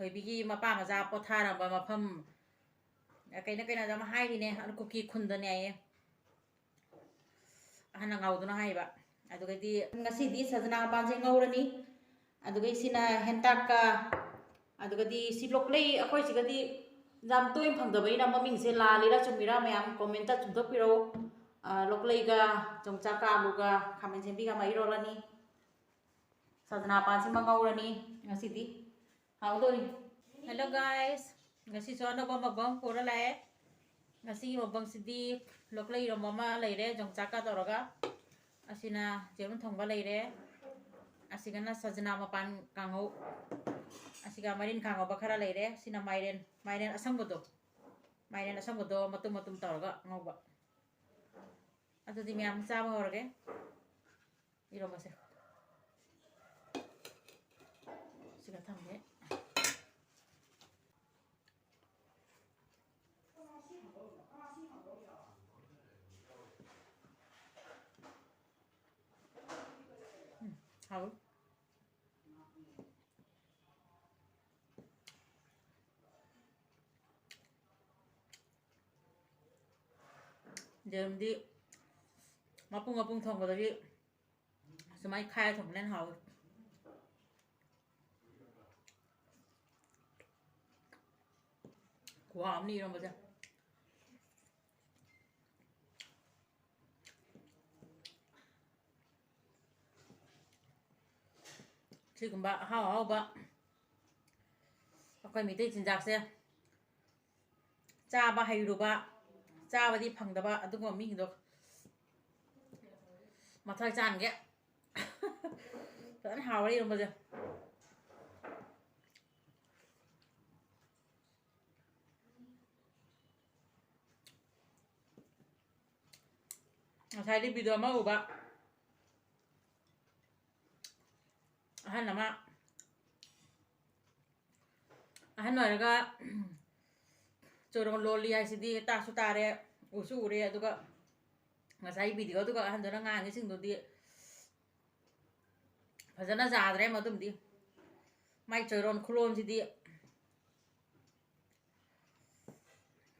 ꯊꯣꯏꯕꯤꯒꯤ ꯃꯄꯥ ꯃꯆꯥ ꯄꯣꯊꯥꯔꯝꯕ ꯃꯐꯝ ꯀꯩꯅꯣ ꯑꯃ ꯍꯥꯏꯔꯤꯅꯦ ꯑꯗꯨ ꯀꯨꯀꯤ ꯈꯨꯟꯗꯅꯦ ꯍꯥꯏꯌꯦ ꯑꯍꯟꯅ ꯉꯥꯎꯗꯨꯅ ꯍꯥꯏꯕ ꯑꯗꯨꯒꯗꯤ ꯉꯁꯤꯗꯤ ꯁꯖꯅꯥ ꯃꯄꯥꯟꯁꯦ ꯉꯧꯔꯅꯤ ꯑꯗꯨꯒ ꯁꯤꯅ ꯍꯦꯟꯇꯥꯛꯀ ꯑꯗꯨꯒꯗꯤ ꯁꯤ ꯂꯣꯛꯂꯩ ꯑꯩꯈꯣꯏ ꯁꯤꯒꯗꯤ ꯌꯥꯝ ꯇꯣꯏꯅ ꯐꯪꯗꯕꯩꯅ ꯃꯃꯤꯡꯁꯦ ꯂꯥꯜꯂꯤꯔꯥ ꯆꯨꯝꯃꯤꯔꯥ ꯃꯌꯥꯝ ꯀꯣꯃꯦꯟꯇ ꯆꯨꯝꯊꯣꯛꯄꯤꯔꯛꯎ ꯂꯣꯛꯂꯩꯒ ꯌꯣꯡꯆꯥꯛꯀ ꯑꯂꯨꯒ ꯈꯥꯃꯦꯟ ꯑꯁꯤꯟꯕꯤꯒ ꯑꯃ ꯏꯔꯣꯜꯂꯅꯤ ꯁꯖꯅꯥ ꯃꯄꯥꯟꯁꯤꯃ ꯉꯧꯔꯅꯤ ꯉꯁꯤꯗꯤ ꯍꯥꯎꯗꯣꯔꯤ ꯍꯦꯜꯂꯣ ꯒꯥꯏꯁ ꯉꯁꯤꯁꯨ ꯑꯅꯧꯕ ꯃꯕꯪ ꯄꯨꯔ ꯂꯥꯛꯑꯦ ꯉꯁꯤꯒꯤ ꯃꯕꯪꯁꯤꯗꯤ ꯂꯣꯛꯂꯩ ꯏꯔꯣꯝꯕ ꯑꯃ ꯂꯩꯔꯦ ꯌꯣꯡꯆꯥꯛꯀ ꯇꯧꯔꯒ ꯑꯁꯤꯅ ꯌꯦꯔꯨꯝ ꯊꯣꯡꯕ ꯂꯩꯔꯦ ꯑꯁꯤꯒꯅ ꯁꯖꯅꯥ ꯃꯄꯥꯟ ꯀꯥꯡꯍꯧ ꯑꯁꯤꯒ ꯃꯔꯤꯟ ꯈꯥꯡꯉꯧꯕ ꯈꯔ ꯂꯩꯔꯦ ꯁꯤꯅ ꯃꯥꯏꯔꯦꯟ ꯑꯁꯪꯕꯗꯣ ꯃꯇꯨꯝ ꯃꯇꯨꯝ ꯇꯧꯔꯒ ꯉꯧꯕ ꯑꯗꯨꯗꯤ ꯃꯌꯥꯝ ꯆꯥꯕ ꯍꯧꯔꯒꯦ 이러면서 시간 탐네 하우 이제 마풍 통보들이 수많이 카야 통보는 하우 고함니 이런 거죠. 지금 봐 하우 봐 아까 밑에 진작세 짜바 하이루바 짜바디 팡다바 아두고 미기도 마থায় চান গে তখন হাওড়ি 이런 거죠. ꯉꯁꯥꯏꯗꯤ ꯚꯤꯗꯤꯑꯣ ꯑꯃ ꯎꯕ ꯑꯍꯟ ꯑꯣꯏꯔꯒ ꯆꯣꯔꯣꯟ ꯂꯣꯜꯂꯤ ꯍꯥꯏꯁꯤꯗꯤ ꯇꯥꯁꯨ ꯇꯥꯔꯦ ꯎꯁꯨ ꯎꯔꯦ ꯑꯗꯨꯒ ꯉꯁꯥꯏ ꯚꯤꯗꯤꯑꯣꯗꯨꯒ ꯑꯍꯟꯗꯨꯅ ꯉꯥꯡꯉꯤꯁꯤꯡꯗꯨꯗꯤ ꯐꯖꯅ ꯌꯥꯗ꯭ꯔꯦ ꯃꯗꯨꯝꯗꯤ ꯃꯥꯏ ꯆꯣꯔꯣꯟ ꯈꯨꯂꯣꯟꯁꯤꯗꯤ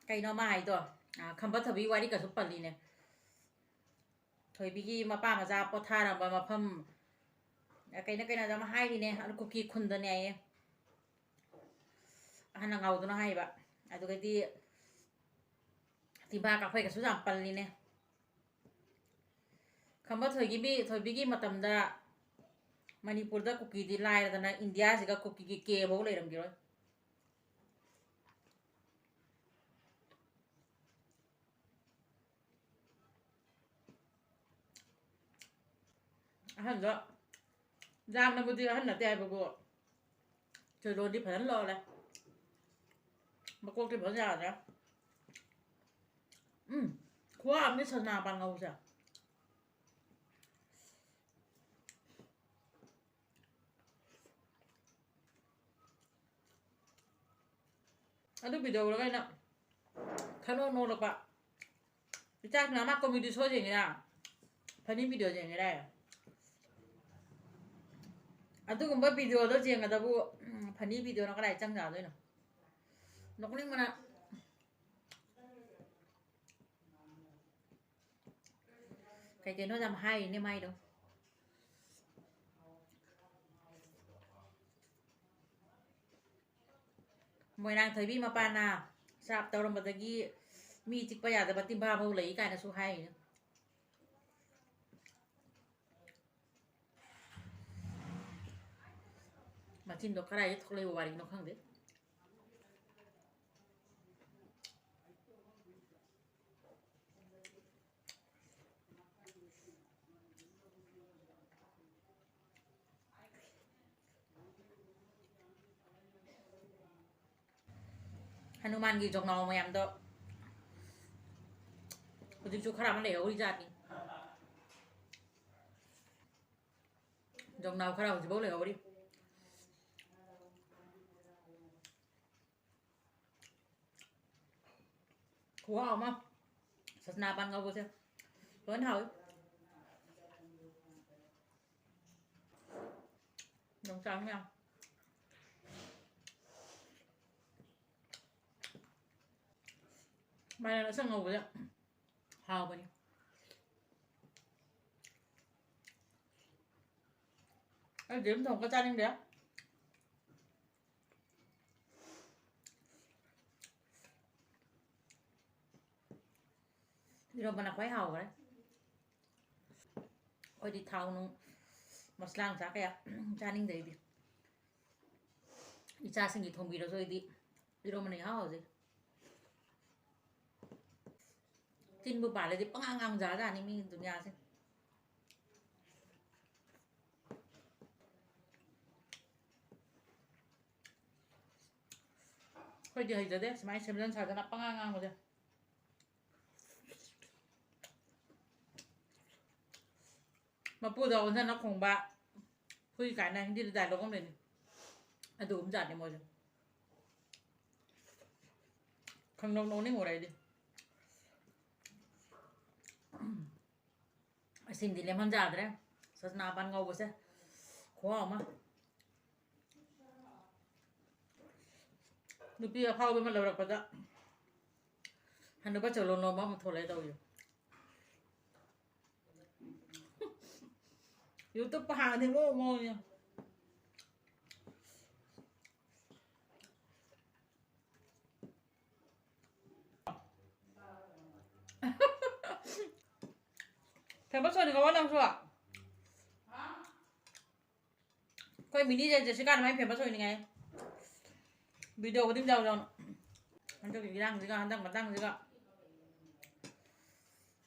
ꯀꯩꯅꯣ ꯃꯥ ꯍꯥꯏꯗꯣ ꯈꯝꯕ ꯊꯣꯏꯕꯤ ꯋꯥꯔꯤ ꯀꯁꯨ ꯄꯜꯂꯤꯅꯦ ꯊꯣꯏꯕꯤꯒꯤ ꯃꯄꯥ ꯃꯆꯥ ꯄꯣꯊꯥꯔꯝꯕ ꯃꯐꯝ ꯀꯩꯅꯣ ꯑꯃ ꯍꯥꯏꯔꯤꯅꯦ ꯑꯗꯨ ꯀꯨꯀꯤ ꯈꯨꯟꯗꯅꯦ ꯍꯥꯏꯌꯦ ꯑꯍꯟꯅ ꯉꯥꯎꯗꯨꯅ ꯍꯥꯏꯕ ꯑꯗꯨꯒꯗꯤ ꯇꯤꯝꯕꯥ ꯀꯥꯐꯩꯒꯁꯨ ꯌꯥꯝ ꯄꯜꯂꯤꯅꯦ ꯈꯝꯕ ꯊꯣꯏꯕꯤꯒꯤ ꯃꯇꯝꯗ ꯃꯅꯤꯄꯨꯔꯗ ꯀꯨꯀꯤꯗꯤ ꯂꯥꯏꯔꯗꯅ ꯏꯟꯗꯤꯌꯥꯁꯤꯒ ꯀꯨꯀꯤꯒꯤ ꯀꯦꯐꯥꯎ ꯂꯩꯔꯝꯈꯤꯔꯣꯏ ꯑꯍꯟꯗꯣ ꯌꯥꯝꯅꯕꯨꯗꯤ ꯑꯍꯟ ꯅꯠꯇꯦ ꯍꯥꯏꯕꯕꯨ ꯆꯣꯔꯣꯟꯗꯤ ꯐꯖꯅ ꯂꯣꯜꯂꯦ ꯃꯀꯣꯛꯇꯤ ꯐꯖꯅ ꯌꯥꯗ꯭ꯔꯦ ꯈꯨꯋꯥ ꯑꯃꯅꯤ ꯁꯖꯅꯥ ꯃꯄꯥꯟ ꯉꯧꯕꯁꯦ ꯑꯗꯨ ꯚꯤꯗꯤꯑꯣ 우러가 ꯑꯩꯅ ꯈꯔ ꯅꯣꯛꯂꯛꯄ ꯏꯆꯥꯁꯤꯅ ꯃꯥ ꯀꯣꯃꯦꯗꯤ ꯁꯣ ꯌꯦꯡꯉꯤꯔꯥ ꯐꯅꯤ ꯚꯤꯗꯤꯑꯣ ꯌꯦꯡꯉꯤꯔꯥ ꯑꯗꯨꯒꯨꯝꯕ ꯚꯤꯗꯤꯑꯣꯗꯣ ꯌꯦꯡꯒꯗꯕꯨ ꯐꯅꯤ ꯚꯤꯗꯤꯑꯣꯅ ꯀꯗꯥꯏ ꯆꯪ ꯌꯥꯗꯣꯏꯅꯣ ꯅꯣꯛꯅꯤꯡꯕꯅ ꯀꯩꯅꯣ ꯌꯥꯝ ꯍꯥꯏꯔꯤꯅꯦ ꯃꯥꯏꯗꯣ ꯃꯣꯏꯔꯥꯡ ꯊꯣꯏꯕꯤ ꯃꯄꯥꯅ ꯆꯥꯞ ꯇꯧꯔꯝꯕꯗꯒꯤ ꯃꯤ ꯆꯤꯛꯄ ꯌꯥꯗꯕ ꯇꯤꯝꯐꯥ ꯐꯥꯎ ꯂꯩ ꯀꯥꯏꯅꯁꯨ ꯍꯥꯏꯔꯤꯅꯦ ꯃꯆꯤꯟꯗꯣ ꯀꯔꯥꯏꯗ ꯊꯣꯛꯂꯛꯏꯕ ꯋꯥꯔꯤꯅꯣ ꯈꯪꯗꯦ ꯍꯅꯨꯃꯥꯟꯒꯤ ꯖꯣꯡꯅꯥꯎ ꯃꯌꯥꯝꯗꯣ ꯍꯧꯖꯤꯛꯁꯨ ꯈꯔ ꯑꯃ ꯂꯩꯍꯧꯔꯤ ꯖꯥꯠꯅꯤ ꯖꯣꯡꯅꯥꯎ ꯈꯔ ꯍꯧꯖꯤꯛꯐꯥꯎ ꯂꯩꯍꯧꯔꯤ ꯈꯨꯍꯥꯎ ꯑꯃ ꯁꯖꯅꯥ ꯃꯄꯥꯟ ꯉꯧꯕꯁꯦ ꯂꯣꯏꯅ ꯍꯥꯎꯏ ꯌꯣꯡꯆꯥꯛ ꯃꯌꯥꯝ Mai này nó sang ngầu vậy ạ. Hào vậy. Anh điểm thòng cái chanh anh đấy. Đi đâu mà nạp quái hào đấy. Ôi đi thao nó mà slang giá kìa. Chanh anh đấy đi. Đi cha sinh gì thòng bì đó rồi đi. Đi đâu mà này hào gì. Tin bữa bà lại đi băng ngang giá ra nên mình tụi nhà xem. Quay đi giờ đấy, mai xem dân sao cho nó băng ngang rồi. Mà bữa đầu dân nó khủng bạ. Khui cái này đi giải nó không đến. À đủ giặt đi mọi người. Không nấu nấu nên ngồi đây đi. Xin thì làm hơn giả đấy. Sao nào ban ngầu vậy? Khó mà. Lúc đi khâu bên mà lầu đặc bật đó. Hắn nó bắt đầu lồn mà thôi lấy đâu rồi. YouTube hàng thì ngô ngô nha. Phải bắt rồi thì có bắt làm chưa ạ? Quay mình đi ra sẽกันไหม phải bắt rồi này. Video có tiếng đầu rồi. Hắn cho cái đăng gì cả, hắn đăng gì cả.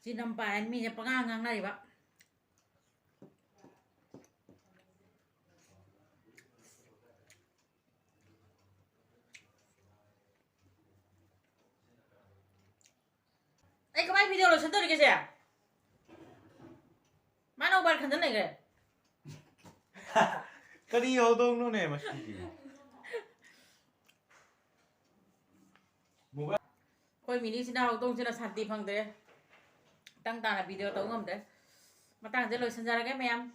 Chỉ nằm bài anh mình băng ngang này bạn. Ấy có mấy video là sân tôi đi cái gì à? Má đâu bạn khẩn thân này kìa. Cái đi ô tô nó này mà. Quay mình đi xin nào tung xin là sản tìm bằng thế. Tăng tàn là video tấu ngầm đấy. Mà tăng sẽ lời sân ra là ghép em.